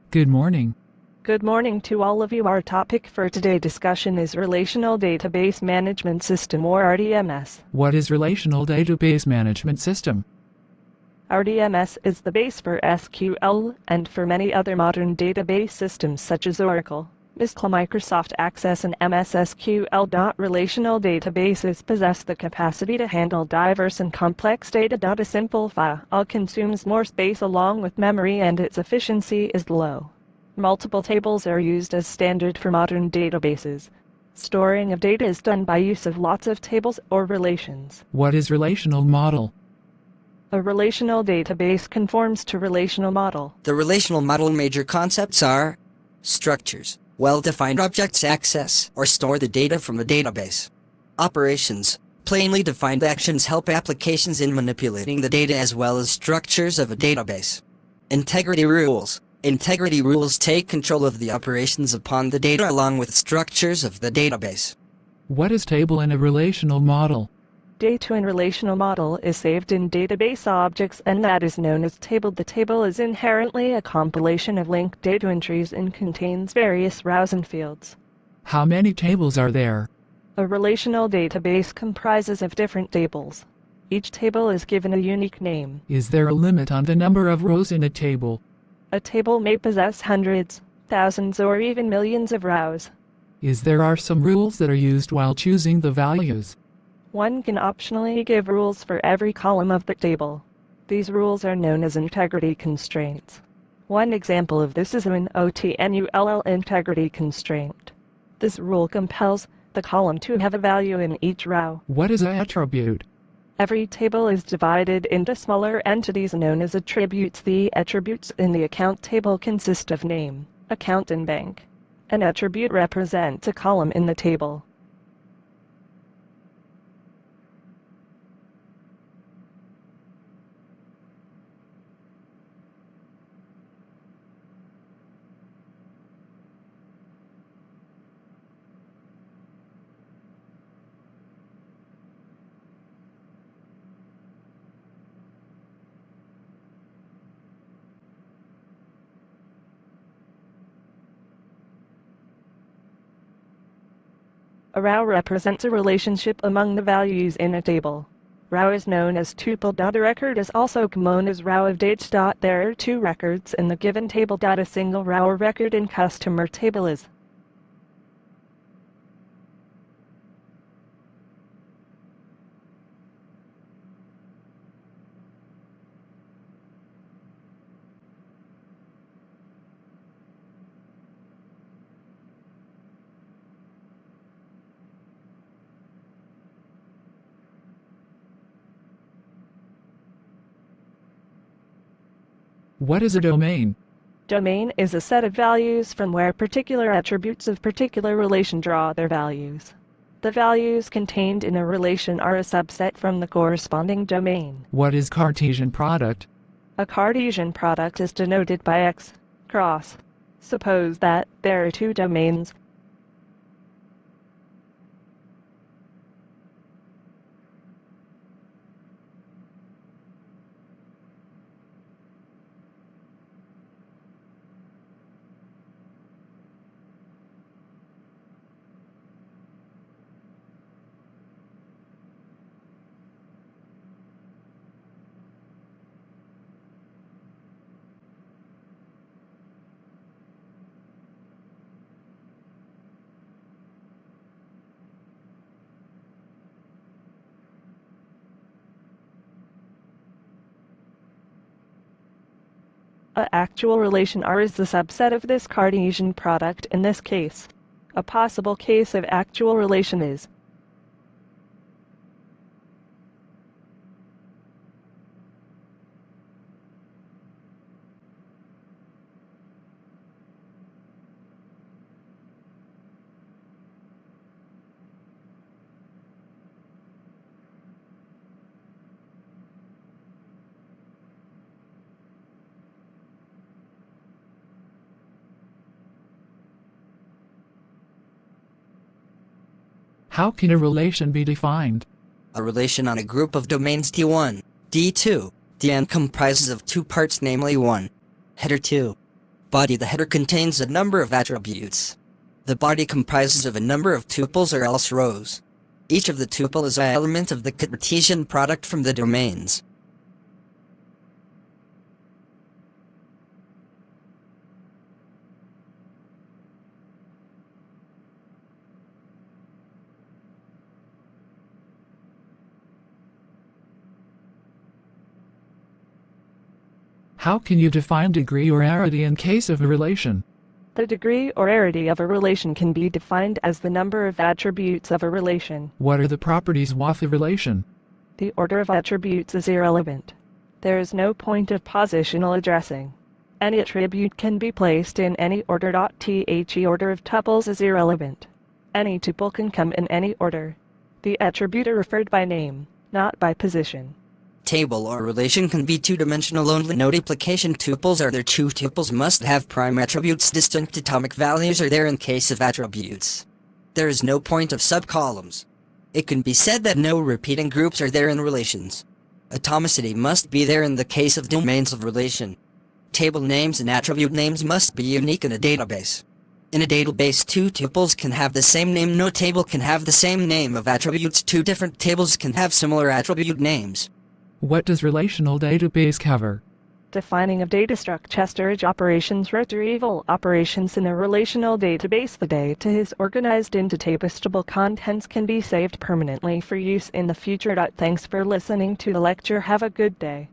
Good morning. Good morning to all of you. Our topic for today's discussion is Relational Database Management System, or RDMS. What is Relational Database Management System? RDMS is the base for SQL and for many other modern database systems such as Oracle, Microsoft Access, and MS SQL. Relational databases possess the capacity to handle diverse and complex data. A simple file consumes more space along with memory, and its efficiency is low. Multiple tables are used as standard for modern databases. Storing of data is done by use of lots of tables or relations. What is relational model? A relational database conforms to relational model. The relational model major concepts are structures, well-defined objects access or store the data from the database. Operations, plainly defined actions help applications in manipulating the data as well as structures of a database. Integrity rules. Integrity rules take control of the operations upon the data along with structures of the database. What is table in a relational model? Data in relational model is saved in database objects, and that is known as table. The table is inherently a compilation of linked data entries and contains various rows and fields. How many tables are there? A relational database comprises of different tables. Each table is given a unique name. Is there a limit on the number of rows in a table? A table may possess hundreds, thousands, or even millions of rows. There are some rules that are used while choosing the values. One can optionally give rules for every column of the table. These rules are known as integrity constraints. One example of this is an OTNULL integrity constraint. This rule compels the column to have a value in each row. What is an attribute? Every table is divided into smaller entities known as attributes. The attributes in the account table consist of name, account, and bank. An attribute represents a column in the table. A row represents a relationship among the values in a table. Row is known as tuple. A record is also known as row of dates. There are two records in the given table. A single row or record in customer table is What is a domain? Domain is a set of values from where particular attributes of particular relation draw their values. The values contained in a relation are a subset from the corresponding domain. What is Cartesian product? A Cartesian product is denoted by x cross. Suppose that there are two domains. A actual relation R is the subset of this Cartesian product in this case. A possible case of actual relation is How can a relation be defined? A relation on a group of domains D1, D2, Dn comprises of two parts, namely 1. Header 2. Body. The header contains a number of attributes. The body comprises of a number of tuples or else rows. Each of the tuple is an element of the Cartesian product from the domains. How can you define degree or arity in case of a relation? The degree or arity of a relation can be defined as the number of attributes of a relation. What are the properties of a relation? The order of attributes is irrelevant. There is no point of positional addressing. Any attribute can be placed in any order. The order of tuples is irrelevant. Any tuple can come in any order. The attribute are referred by name, not by position. Table or relation can be two-dimensional only. No duplication. Tuples are there. Two tuples must have prime attributes. Distinct atomic values are there in case of attributes. There is no point of subcolumns. It can be said that no repeating groups are there in relations. Atomicity must be there in the case of domains of relation. Table names and attribute names must be unique in a database. In a database, two tuples can have the same name. No table can have the same name of attributes. Two different tables can have similar attribute names. What does relational database cover? Defining of data structure, storage operations, retrieval operations in a relational database. The data is organized into tables. Table contents can be saved permanently for use in the future. Thanks for listening to the lecture. Have a good day.